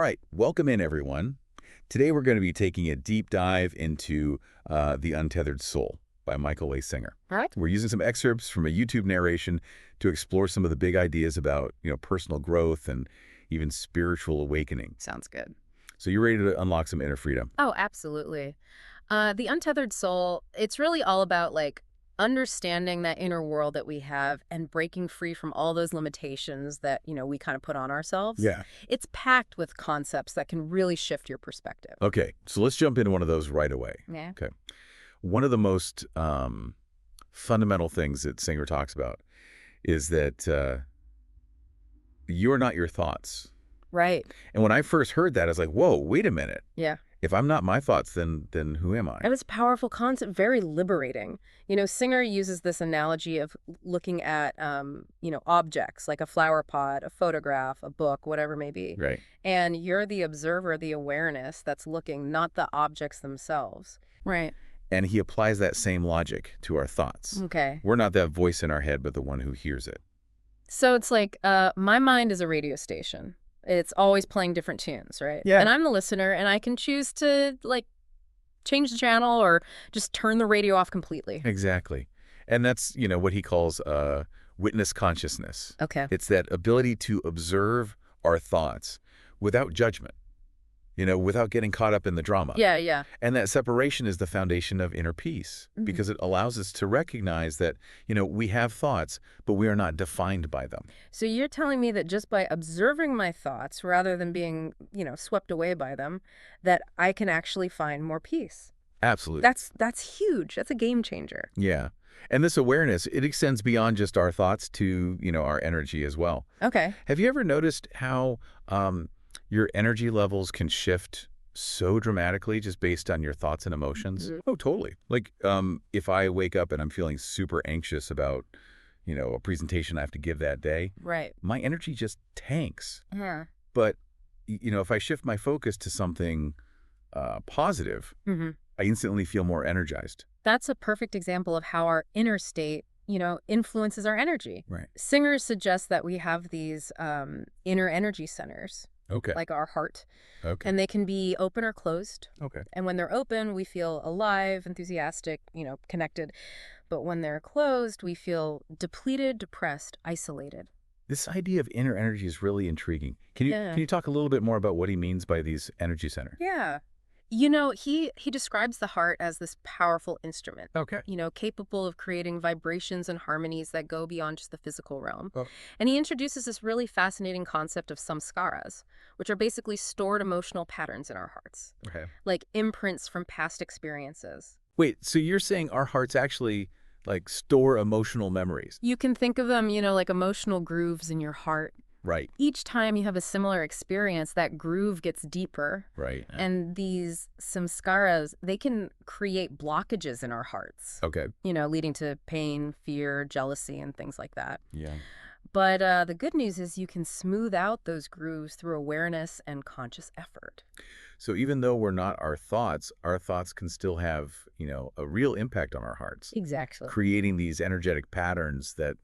All right, welcome in, everyone. Today we're going to be taking a deep dive into The Untethered Soul by Michael A. Singer. All right. We're using some excerpts from a YouTube narration to explore some of the big ideas about, personal growth and even spiritual awakening. Sounds good. So you're ready to unlock some inner freedom? Oh, absolutely. The Untethered Soul, it's really all about understanding that inner world that we have and breaking free from all those limitations that, we kind of put on ourselves. Yeah. It's packed with concepts that can really shift your perspective. Okay, so let's jump into one of those right away. Yeah. Okay. One of the most fundamental things that Singer talks about is that you're not your thoughts. Right. And when I first heard that, I was like, whoa, wait a minute. Yeah. If I'm not my thoughts, then who am I? It was a powerful concept, very liberating. Singer uses this analogy of looking at, objects like a flower pot, a photograph, a book, whatever it may be. Right. And you're the observer, the awareness that's looking, not the objects themselves. Right. And he applies that same logic to our thoughts. Okay. We're not that voice in our head, but the one who hears it. So it's like my mind is a radio station. It's always playing different tunes, right? Yeah. And I'm the listener, and I can choose to, change the channel or just turn the radio off completely. Exactly. And that's, what he calls witness consciousness. Okay. It's that ability to observe our thoughts without judgment, without getting caught up in the drama. Yeah, yeah. And that separation is the foundation of inner peace because it allows us to recognize that, we have thoughts, but we are not defined by them. So you're telling me that just by observing my thoughts rather than being, swept away by them, that I can actually find more peace. Absolutely. That's huge. That's a game changer. Yeah. And this awareness, it extends beyond just our thoughts to, our energy as well. Okay. Have you ever noticed how your energy levels can shift so dramatically just based on your thoughts and emotions? Oh, totally. Like if I wake up and I'm feeling super anxious about, a presentation I have to give that day, Right. my energy just tanks. Yeah. But, if I shift my focus to something positive, I instantly feel more energized. That's a perfect example of how our inner state, influences our energy. Right. Singers suggest that we have these inner energy centers, Okay. like our heart, Okay. and they can be open or closed. Okay. And when they're open, we feel alive, enthusiastic, connected. But when they're closed, we feel depleted, depressed, isolated. This idea of inner energy is really intriguing. Can Yeah. you talk a little bit more about what he means by these energy centers? Yeah. He describes the heart as this powerful instrument, Okay. capable of creating vibrations and harmonies that go beyond just the physical realm. Oh. And he introduces this really fascinating concept of samskaras, which are basically stored emotional patterns in our hearts, Okay. like imprints from past experiences. Wait, so you're saying our hearts actually store emotional memories? You can think of them, like emotional grooves in your heart. Right. Each time you have a similar experience, that groove gets deeper. Right. And these samskaras, they can create blockages in our hearts, Okay. leading to pain, fear, jealousy, and things like that. Yeah. But the good news is you can smooth out those grooves through awareness and conscious effort. So even though we're not our thoughts can still have, a real impact on our hearts, Exactly. creating these energetic patterns that,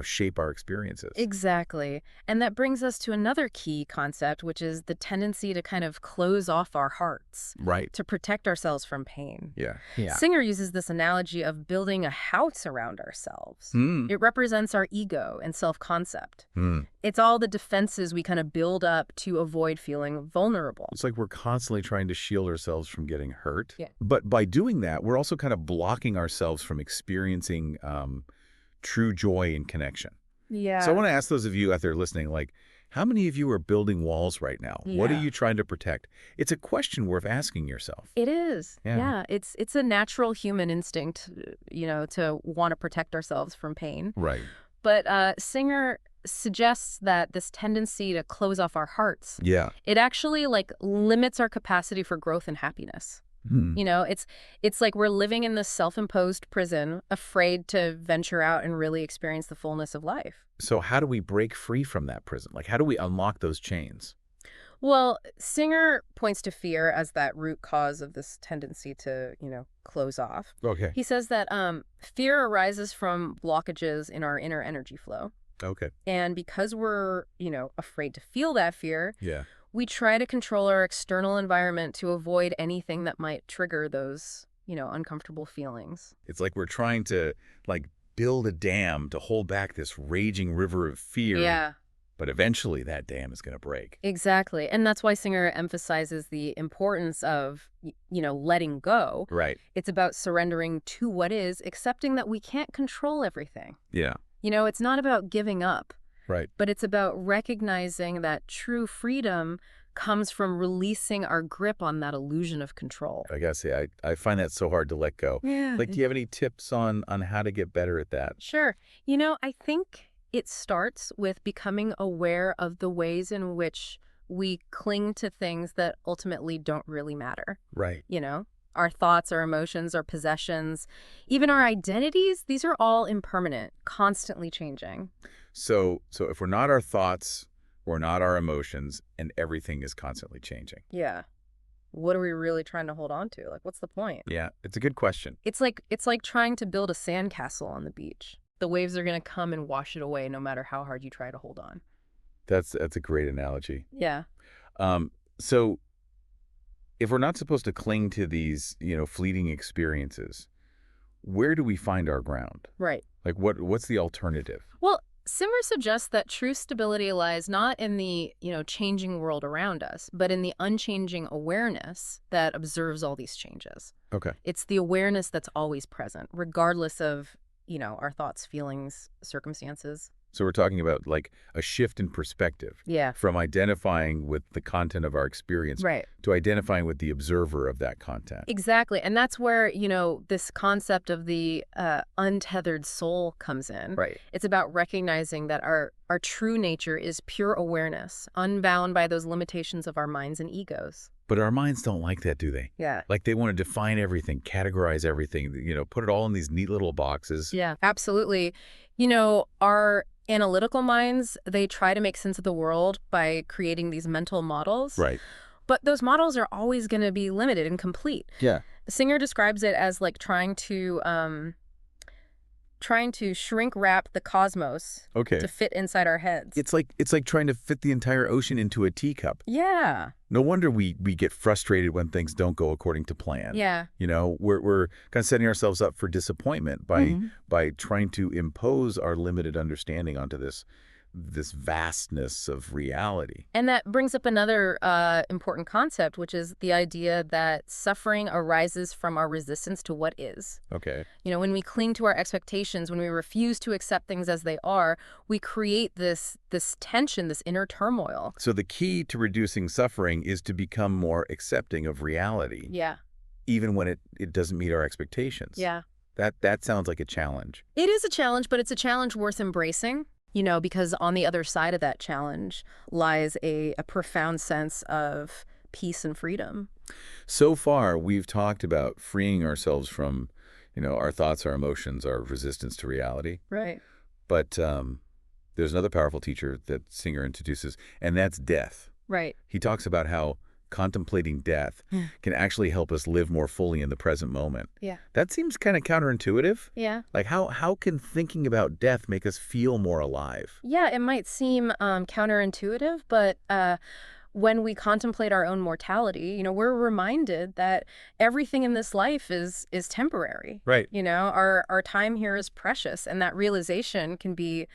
shape our experiences. Exactly. And that brings us to another key concept, which is the tendency to kind of close off our hearts Right. to protect ourselves from pain. Yeah. Singer uses this analogy of building a house around ourselves. Mm. It represents our ego and self-concept. Mm. It's all the defenses we kind of build up to avoid feeling vulnerable. It's like we're constantly trying to shield ourselves from getting hurt. Yeah. But by doing that, we're also kind of blocking ourselves from experiencing true joy and connection. Yeah. So I want to ask those of you out there listening, how many of you are building walls right now? What are Yeah. you trying to protect? It's a question worth asking yourself. It is. Yeah. Yeah. It's a natural human instinct, to want to protect ourselves from pain. Right. But Singer suggests that this tendency to close off our hearts, Yeah. it actually limits our capacity for growth and happiness. Hmm. It's like we're living in this self-imposed prison, afraid to venture out and really experience the fullness of life. So how do we break free from that prison? How do we unlock those chains? Well, Singer points to fear as that root cause of this tendency to, close off. Okay. He says that fear arises from blockages in our inner energy flow. Okay. And because we're, afraid to feel that fear, Yeah. We try to control our external environment to avoid anything that might trigger those, uncomfortable feelings. It's like we're trying to, like, build a dam to hold back this raging river of fear, Yeah. but eventually that dam is going to break. Exactly. And that's why Singer emphasizes the importance of, letting go. Right. It's about surrendering to what is, accepting that we can't control everything. Yeah. It's not about giving up, Right. but it's about recognizing that true freedom comes from releasing our grip on that illusion of control. I gotta say, I find that so hard to let go. Yeah. Like, do you have any tips on how to get better at that? Sure. I think it starts with becoming aware of the ways in which we cling to things that ultimately don't really matter. Right. Our thoughts, our emotions, our possessions, even our identities, these are all impermanent, constantly changing. So if we're not our thoughts, we're not our emotions, and everything is constantly changing. Yeah. What are we really trying to hold on to? Like, what's the point? Yeah, it's a good question. It's like trying to build a sandcastle on the beach. The waves are going to come and wash it away no matter how hard you try to hold on. That's a great analogy. Yeah. So if we're not supposed to cling to these, fleeting experiences, where do we find our ground? Right. Like, what's the alternative? Well, Singer suggests that true stability lies not in the, changing world around us, but in the unchanging awareness that observes all these changes. Okay. It's the awareness that's always present, regardless of, our thoughts, feelings, circumstances. So we're talking about, like, a shift in perspective Yeah. from identifying with the content of our experience Right. to identifying with the observer of that content. Exactly. And that's where, this concept of the untethered soul comes in. Right. It's about recognizing that our true nature is pure awareness, unbound by those limitations of our minds and egos. But our minds don't like that, do they? Yeah. Like, they want to define everything, categorize everything, put it all in these neat little boxes. Yeah, absolutely. Our analytical minds, they try to make sense of the world by creating these mental models. Right. But those models are always going to be limited and complete. Yeah. Singer describes it as like trying to shrink wrap the cosmos Okay. to fit inside our heads. It's like trying to fit the entire ocean into a teacup. Yeah. No wonder we get frustrated when things don't go according to plan. Yeah. We're kind of setting ourselves up for disappointment by trying to impose our limited understanding onto this vastness of reality. And that brings up another important concept, which is the idea that suffering arises from our resistance to what is. Okay. When we cling to our expectations, when we refuse to accept things as they are, we create this tension, this inner turmoil. So the key to reducing suffering is to become more accepting of reality. Yeah. Even when it doesn't meet our expectations. Yeah. That sounds like a challenge. It is a challenge, but it's a challenge worth embracing. Because on the other side of that challenge lies a profound sense of peace and freedom. So far, we've talked about freeing ourselves from, our thoughts, our emotions, our resistance to reality. Right. But there's another powerful teacher that Singer introduces, and that's death. Right. He talks about how contemplating death can actually help us live more fully in the present moment. Yeah. That seems kind of counterintuitive. Yeah. Like, how can thinking about death make us feel more alive? Yeah, it might seem counterintuitive, but when we contemplate our own mortality, we're reminded that everything in this life is temporary. Right. Our time here is precious, and that realization can be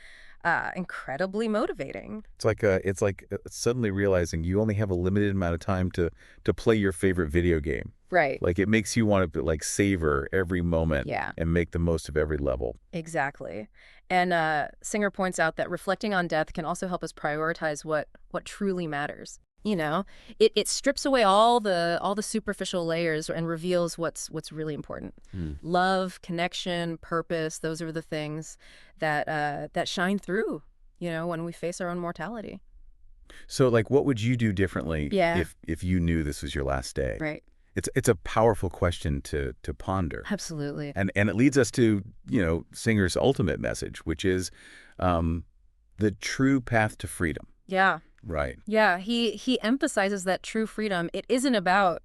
incredibly motivating. It's like suddenly realizing you only have a limited amount of time to play your favorite video game. Right. Like, it makes you want to like savor every moment and make the most of every level. Exactly. And Singer points out that reflecting on death can also help us prioritize what truly matters. It strips away all the superficial layers and reveals what's really important. Love, connection, purpose, those are the things that shine through, when we face our own mortality. So, like, what would you do differently Yeah. if you knew this was your last day? Right. It's a powerful question to ponder. Absolutely. And it leads us to, Singer's ultimate message, which is the true path to freedom. Yeah. Right. Yeah. He emphasizes that true freedom, it isn't about,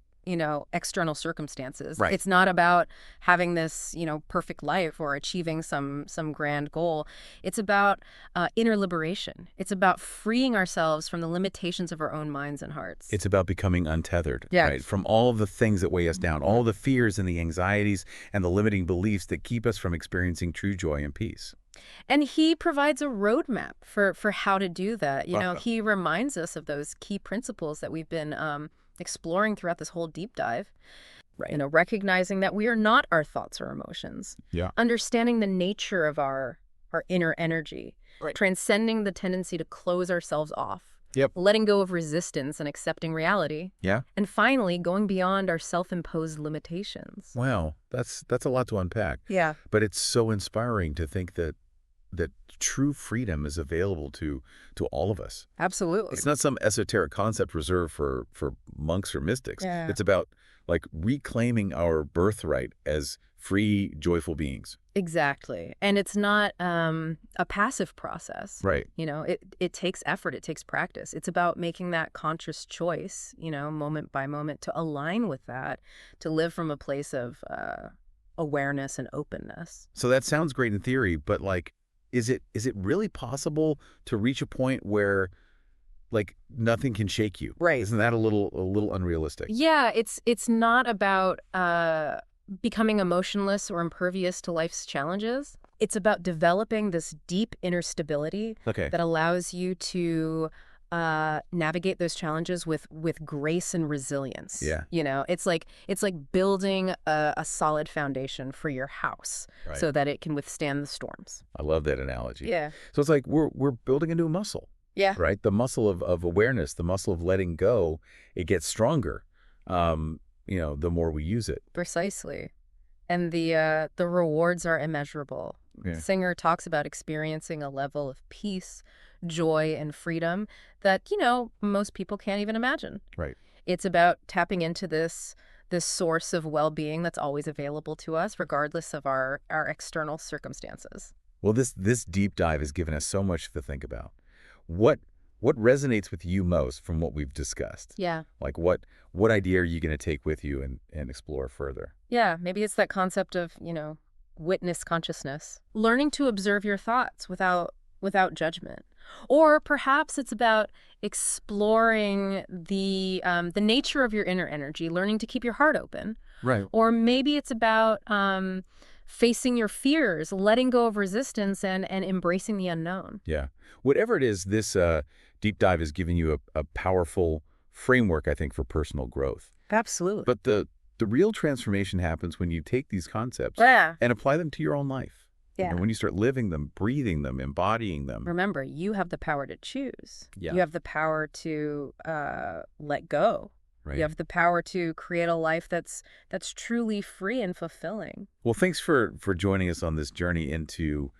external circumstances. Right. It's not about having this, perfect life or achieving some grand goal. It's about inner liberation. It's about freeing ourselves from the limitations of our own minds and hearts. It's about becoming untethered, Yeah. right? From all of the things that weigh us down, all the fears and the anxieties and the limiting beliefs that keep us from experiencing true joy and peace. And he provides a roadmap for how to do that. Uh-huh. He reminds us of those key principles that we've been exploring throughout this whole deep dive. Right. Recognizing that we are not our thoughts or emotions. Yeah. Understanding the nature of our inner energy. Right. Transcending the tendency to close ourselves off. Yep. Letting go of resistance and accepting reality. Yeah. And finally, going beyond our self-imposed limitations. Wow. That's a lot to unpack. Yeah. But it's so inspiring to think that true freedom is available to all of us. Absolutely. It's not some esoteric concept reserved for monks or mystics. Yeah. It's about like reclaiming our birthright as free, joyful beings. Exactly. And it's not a passive process. Right. It takes effort. It takes practice. It's about making that conscious choice, moment by moment to align with that, to live from a place of awareness and openness. So that sounds great in theory, but like, is it really possible to reach a point where like nothing can shake you? Right. Isn't that a little unrealistic? Yeah, it's not about becoming emotionless or impervious to life's challenges. It's about developing this deep inner stability Okay. that allows you to navigate those challenges with grace and resilience. Yeah. It's like building a solid foundation for your house Right. so that it can withstand the storms. I love that analogy. Yeah. So it's like we're building a new muscle. Yeah. Right? The muscle of awareness, the muscle of letting go, it gets stronger, the more we use it. Precisely. And the rewards are immeasurable. Yeah. Singer talks about experiencing a level of peace, joy, and freedom that, most people can't even imagine. Right. It's about tapping into this source of well-being that's always available to us, regardless of our external circumstances. Well, this deep dive has given us so much to think about. What resonates with you most from what we've discussed? Yeah. Like what idea are you going to take with you and explore further? Yeah, maybe it's that concept of, witness consciousness. Learning to observe your thoughts without judgment. Or perhaps it's about exploring the nature of your inner energy, learning to keep your heart open. Right. Or maybe it's about facing your fears, letting go of resistance, and embracing the unknown. Yeah. Whatever it is, this deep dive is giving you a powerful framework, I think, for personal growth. Absolutely. But the real transformation happens when you take these concepts Yeah. and apply them to your own life. Yeah. When you start living them, breathing them, embodying them. Remember, you have the power to choose. Yeah. You have the power to let go. Right. You have the power to create a life that's truly free and fulfilling. Well, thanks for joining us on this journey into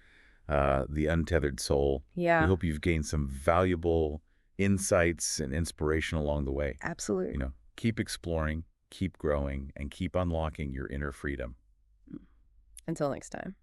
the Untethered Soul. Yeah. We hope you've gained some valuable insights and inspiration along the way. Absolutely. Keep exploring, keep growing, and keep unlocking your inner freedom. Until next time.